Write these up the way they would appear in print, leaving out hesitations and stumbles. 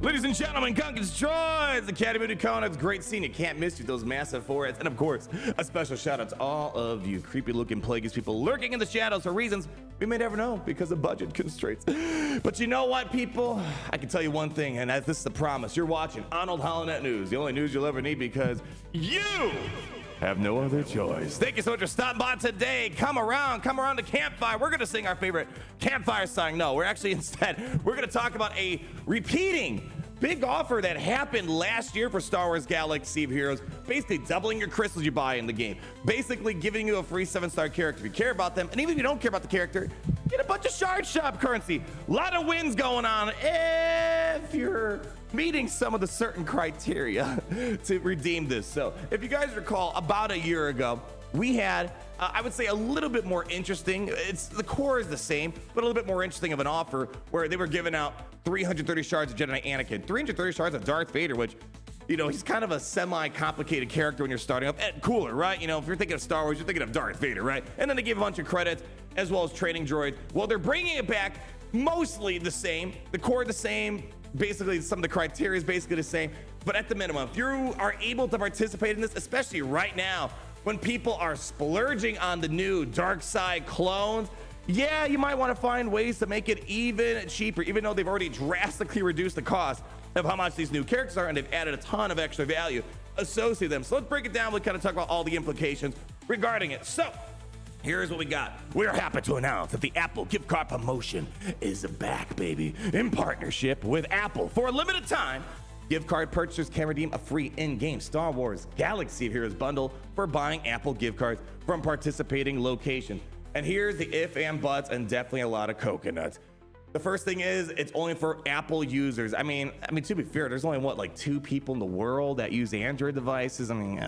Ladies and gentlemen, Gunkins Droids, Academy of Conex, great seeing you. Can't miss you, those massive foreheads. And of course, a special shout out to all of you creepy looking plagueis people lurking in the shadows for reasons we may never know because of budget constraints. But you know what, people? I can tell you one thing, and this is the promise. You're watching Arnold Hollinet News, the only news you'll ever need because you have no other choice. Thank you so much for stopping by today. Come around to Campfire. We're gonna sing our favorite Campfire song. No, we're actually instead, we're gonna talk about a repeating big offer that happened last year for Star Wars Galaxy of Heroes, basically doubling your crystals you buy in the game, basically giving you a free 7-star character if you care about them, and even if you don't care about the character, get a bunch of shard shop currency. A lot of wins going on if you're meeting some of the certain criteria to redeem this. So if you guys recall, about a year ago, we had, I would say, a little bit more interesting. The core is the same, but a little bit more interesting of an offer where they were giving out 330 shards of Jedi Anakin, 330 shards of Darth Vader, which, you know, he's kind of a semi-complicated character when you're starting up. And cooler, right? You know, if you're thinking of Star Wars, you're thinking of Darth Vader, right? And then they gave a bunch of credits as well as training droids. Well, they're bringing it back mostly the same, the core the same, basically some of the criteria is basically the same, but at the minimum, if you are able to participate in this, especially right now, when people are splurging on the new dark side clones, yeah, you might want to find ways to make it even cheaper, even though they've already drastically reduced the cost of how much these new characters are, and they've added a ton of extra value associated with them. So let's break it down. We'll kind of talk about all the implications regarding it. So here's what we got. We're happy to announce that the Apple gift card promotion is back, baby, in partnership with Apple. For a limited time, gift card purchasers can redeem a free in-game Star Wars Galaxy of Heroes bundle for buying Apple gift cards from participating locations. And here's the if and buts, and definitely a lot of coconuts. The first thing is it's only for Apple users. I mean, to be fair, there's only what, like 2 people in the world that use Android devices. I mean,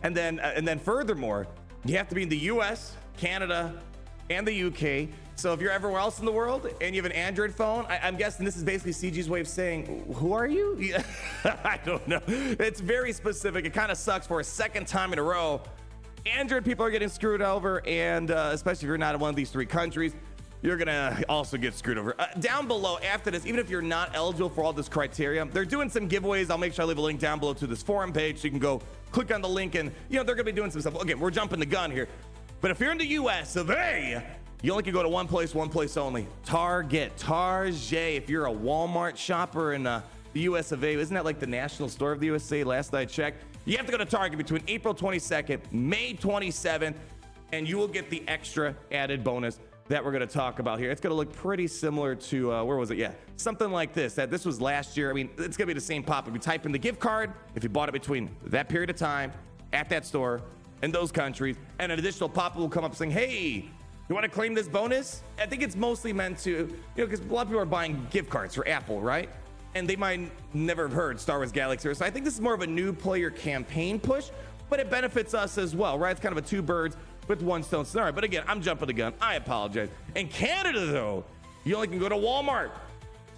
and then furthermore, you have to be in the US, Canada, and the UK. So if you're everywhere else in the world and you have an Android phone, I'm guessing this is basically CG's way of saying, who are you? I don't know. It's very specific. It kind of sucks for a second time in a row. Android people are getting screwed over, and especially if you're not in one of these 3 countries, you're gonna also get screwed over. Down below after this, even if you're not eligible for all this criteria, they're doing some giveaways. I'll make sure I leave a link down below to this forum page so you can go click on the link, and you know, they're gonna be doing some stuff. Again, we're jumping the gun here. But if you're in the US of A, you only can go to one place only. Target. If you're a Walmart shopper in the US of A, isn't that like the national store of the USA last I checked? You have to go to Target between April 22nd, May 27th, and you will get the extra added bonus that we're going to talk about here. It's going to look pretty similar to, where was it? Yeah, something like this. This was last year. I mean, it's going to be the same pop. If you type in the gift card, if you bought it between that period of time at that store in those countries, and an additional pop will come up saying, hey, you want to claim this bonus? I think it's mostly meant to, you know, because a lot of people are buying gift cards for Apple, right? And they might never have heard Star Wars Galaxy. So I think this is more of a new player campaign push, but it benefits us as well, right? It's kind of a 2 birds with 1 stone scenario. But again, I'm jumping the gun. I apologize. In Canada, though, you only can go to Walmart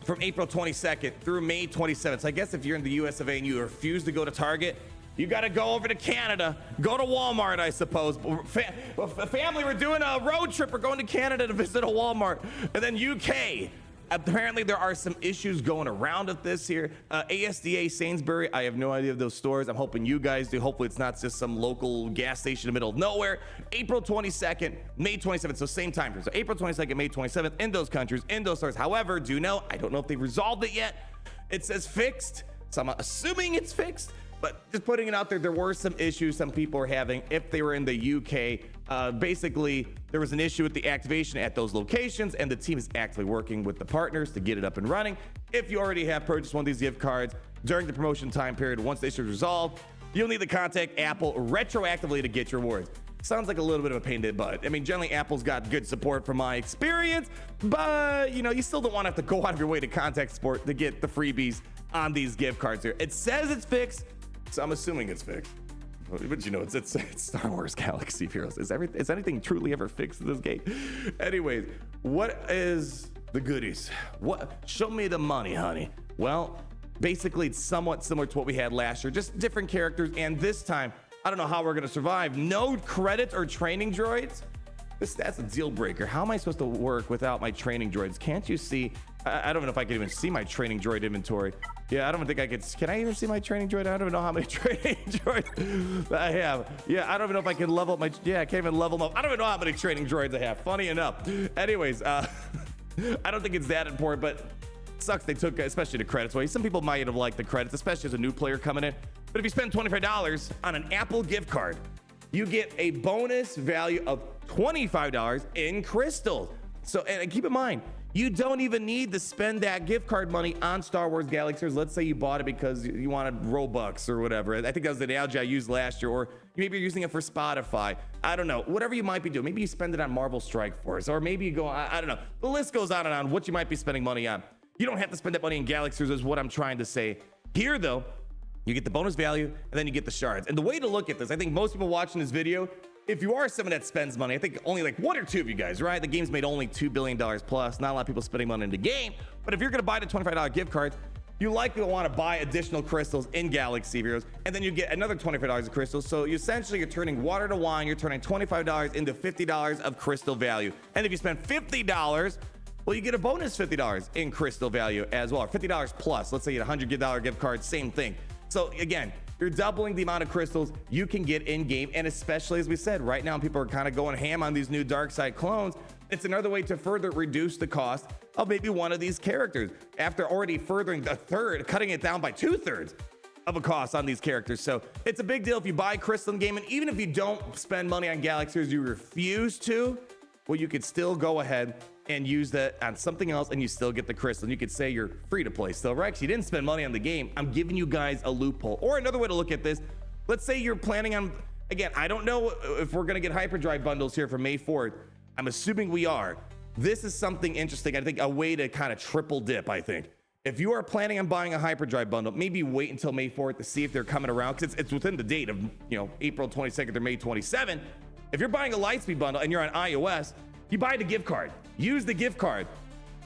from April 22nd through May 27th. So I guess if you're in the US of A and you refuse to go to Target, you got to go over to Canada, go to Walmart, I suppose. Family, we're doing a road trip. We're going to Canada to visit a Walmart. And then UK. Apparently, there are some issues going around with this here. ASDA, Sainsbury, I have no idea of those stores. I'm hoping you guys do. Hopefully, it's not just some local gas station in the middle of nowhere. April 22nd, May 27th, so same time frame. So April 22nd, May 27th in those countries, in those stores. However, do know, I don't know if they've resolved it yet. It says fixed, so I'm assuming it's fixed. But just putting it out there, there were some issues some people are having if they were in the UK. Basically, there was an issue with the activation at those locations, and the team is actively working with the partners to get it up and running. If you already have purchased one of these gift cards during the promotion time period, once the issue is resolved, you'll need to contact Apple retroactively to get your rewards. Sounds like a little bit of a pain in the butt. I mean, generally, Apple's got good support from my experience, but, you know, you still don't want to have to go out of your way to contact support to get the freebies on these gift cards here. It says it's fixed, so I'm assuming it's fixed. But you know, it's Star Wars Galaxy of Heroes. Is anything truly ever fixed in this game? Anyways, what is the goodies? Show me the money, honey. Well, basically, it's somewhat similar to what we had last year, just different characters. And this time, I don't know how we're going to survive. No credits or training droids. That's a deal breaker. How am I supposed to work without my training droids? Can't you see I don't know if I can even see my training droid inventory. Yeah, I don't think I could. Can I even see my training droid? I don't even know how many training droids I have. Yeah, I don't even know if I can level up my. Yeah, I can't even level them up. I don't even know how many training droids I have. Funny enough. Anyways, I don't think it's that important, but it sucks they took, especially the credits away. Some people might have liked the credits, especially as a new player coming in. But if you spend $25 on an Apple gift card, you get a bonus value of $25 in crystals. So, and keep in mind, you don't even need to spend that gift card money on Star Wars Galaxies. Let's say you bought it because you wanted Robux or whatever. I think that was the analogy I used last year, or maybe you're using it for Spotify. I don't know. Whatever you might be doing. Maybe you spend it on Marvel Strike Force, or maybe you go, I don't know. The list goes on and on what you might be spending money on. You don't have to spend that money in Galaxies is what I'm trying to say. Here, though, you get the bonus value, and then you get the shards. And the way to look at this, I think most people watching this video, if you are someone that spends money, I think only like one or two of you guys, right? The game's made only $2 billion plus. Not a lot of people spending money in the game. But if you're going to buy the $25 gift cards, you likely want to buy additional crystals in Galaxy Heroes, and then you get another $25 of crystals. So you're turning water to wine. You're turning $25 into $50 of crystal value. And if you spend $50, well, you get a bonus $50 in crystal value as well. $50 plus. Let's say you get a $100 gift card, same thing. So again, you're doubling the amount of crystals you can get in game. And especially, as we said, right now people are kind of going ham on these new dark side clones. It's another way to further reduce the cost of maybe one of these characters after already furthering a third, cutting it down by 2/3 of a cost on these characters. So it's a big deal if you buy crystal in game. And even if you don't spend money on Galaxies, you refuse to, well, you could still go ahead and use that on something else, and you still get the crystal. And you could say you're free to play still, right? 'Cause you didn't spend money on the game. I'm giving you guys a loophole. Or another way to look at this, let's say you're planning on, again, I don't know if we're gonna get hyperdrive bundles here for May 4th. I'm assuming we are. This is something interesting. I think a way to kind of triple dip, I think. If you are planning on buying a hyperdrive bundle, maybe wait until May 4th to see if they're coming around, because it's within the date of, April 22nd or May 27th. If you're buying a Lightspeed bundle and you're on iOS, you buy the gift card. Use the gift card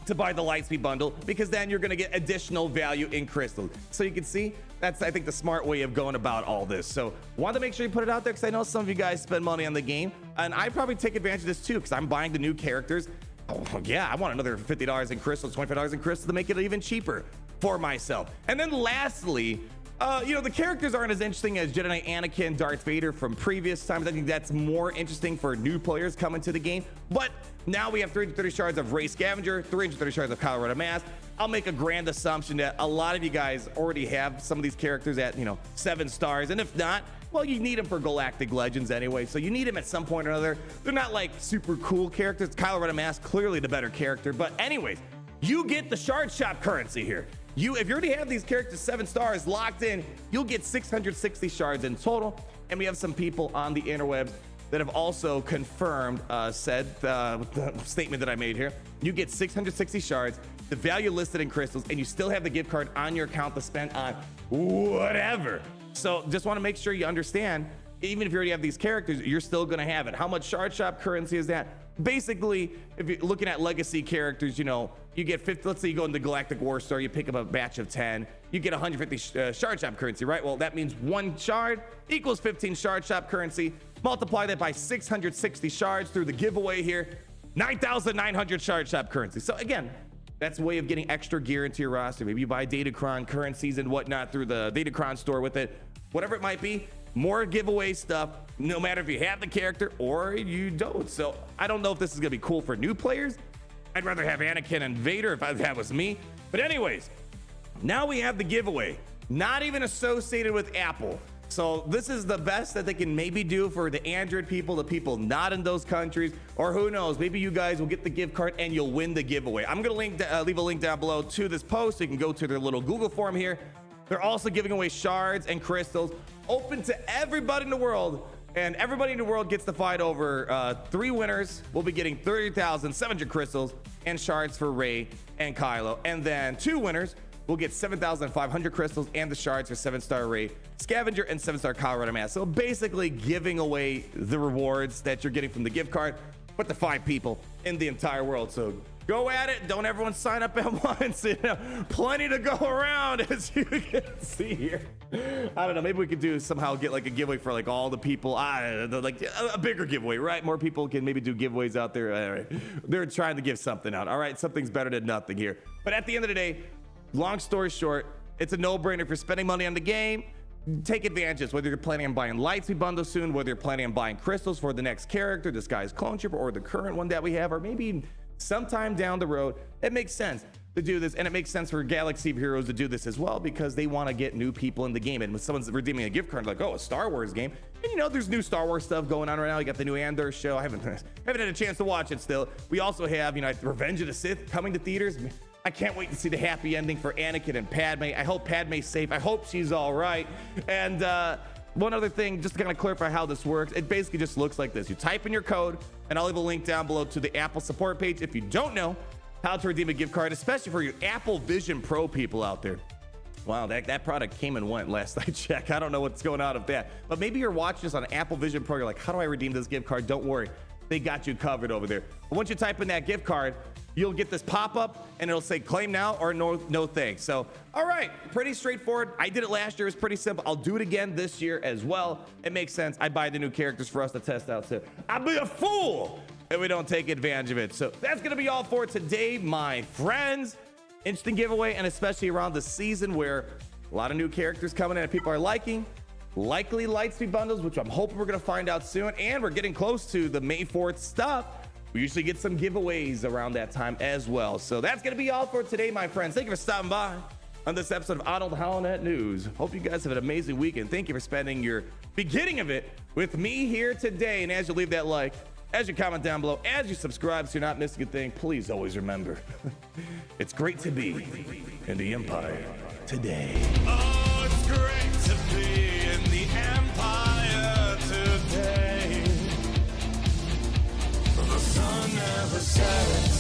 to buy the Lightspeed bundle, because then you're going to get additional value in crystals. So you can see that's, I think, the smart way of going about all this. So want to make sure you put it out there, because I know some of you guys spend money on the game, and I probably take advantage of this too, because I'm buying the new characters. Oh yeah, I want another $50 in crystals, $25 in crystals to make it even cheaper for myself. And then lastly, the characters aren't as interesting as Jedi Knight Anakin, Darth Vader from previous times. I think that's more interesting for new players coming to the game. But now we have 330 shards of Rey Scavenger, 330 shards of Kylo Ren Mask. I'll make a grand assumption that a lot of you guys already have some of these characters at, 7 stars. And if not, well, you need them for Galactic Legends anyway. So you need them at some point or another. They're not like super cool characters. Kylo Ren Mask, clearly the better character. But anyways, you get the shard shop currency here. If you already have these characters 7 stars locked in, you'll get 660 shards in total. And we have some people on the interwebs that have also confirmed said statement that I made here. You get 660 shards, the value listed in crystals, and you still have the gift card on your account to spend on whatever. So just want to make sure you understand, even if you already have these characters, you're still going to have it. How much shard shop currency is that? Basically, if you're looking at legacy characters, you get 50. Let's say you go into Galactic War Store, you pick up a batch of 10, you get 150 shard shop currency, right? Well, that means 1 shard equals 15 shard shop currency. Multiply that by 660 shards through the giveaway here, 9,900 shard shop currency. So again, that's a way of getting extra gear into your roster. Maybe you buy Datacron currencies and whatnot through the Datacron store with it. Whatever it might be, more giveaway stuff, no matter if you have the character or you don't. So I don't know if this is gonna be cool for new players. I'd rather have Anakin and Vader if that was me. But anyways, now we have the giveaway, not even associated with Apple. So this is the best that they can maybe do for the Android people, the people not in those countries, or who knows, maybe you guys will get the gift card and you'll win the giveaway. I'm gonna leave a link down below to this post so you can go to their little Google form here. They're also giving away shards and crystals open to everybody in the world, and everybody in the world gets to fight over 3 winners. We'll be getting 30,700 crystals and shards for Rey and Kylo, and then 2 winners will get 7,500 crystals and the shards for 7-star Rey Scavenger and 7-star Kylo Ren Mask. So basically giving away the rewards that you're getting from the gift card but the 5 people in the entire world. So go at it. Don't everyone sign up at once. You know, plenty to go around, as you can see here. I don't know. Maybe we could do somehow get like a giveaway for like all the people. Like a bigger giveaway, right? More people can maybe do giveaways out there. All right. They're trying to give something out. All right. Something's better than nothing here. But at the end of the day, long story short, it's a no-brainer. If you're spending money on the game, take advantages. Whether you're planning on buying Lightspeed bundles soon, whether you're planning on buying crystals for the next character, Disguised Clone Trooper, or the current one that we have, or maybe sometime down the road, it makes sense to do this. And it makes sense for Galaxy of Heroes to do this as well, because they want to get new people in the game. And when someone's redeeming a gift card, like, oh, a Star Wars game, and you know, there's new Star Wars stuff going on right now. You got the new Andor show. I haven't had a chance to watch it still. We also have, you know, Revenge of the Sith coming to theaters. I can't wait to see the happy ending for Anakin and Padme. I hope Padme's safe. I hope she's all right. And one other thing, just to kind of clarify how this works, it basically just looks like this. You type in your code, and I'll leave a link down below to the Apple support page if you don't know how to redeem a gift card, especially for you Apple Vision Pro people out there. Wow, that product came and went last I checked. I don't know what's going on with that. But maybe you're watching this on Apple Vision Pro. You're like, how do I redeem this gift card? Don't worry. They got you covered over there. But once you type in that gift card, you'll get this pop-up and it'll say claim now or no thanks. So, all right, pretty straightforward. I did it last year. It's pretty simple. I'll do it again this year as well. It makes sense. I buy the new characters for us to test out. So I'd be a fool if we don't take advantage of it. So that's going to be all for today, my friends. Interesting giveaway, and especially around the season where a lot of new characters coming in and people are liking. Likely Lightspeed bundles, which I'm hoping we're going to find out soon. And we're getting close to the May 4th stuff. We usually get some giveaways around that time as well. So that's going to be all for today, my friends. Thank you for stopping by on this episode of Arnold Howlnet News. Hope you guys have an amazing weekend. Thank you for spending your beginning of it with me here today. And as you leave that like, as you comment down below, as you subscribe so you're not missing a thing, please always remember, it's great to be in the Empire today. Oh, it's great to be in the Empire today. The sun never sets.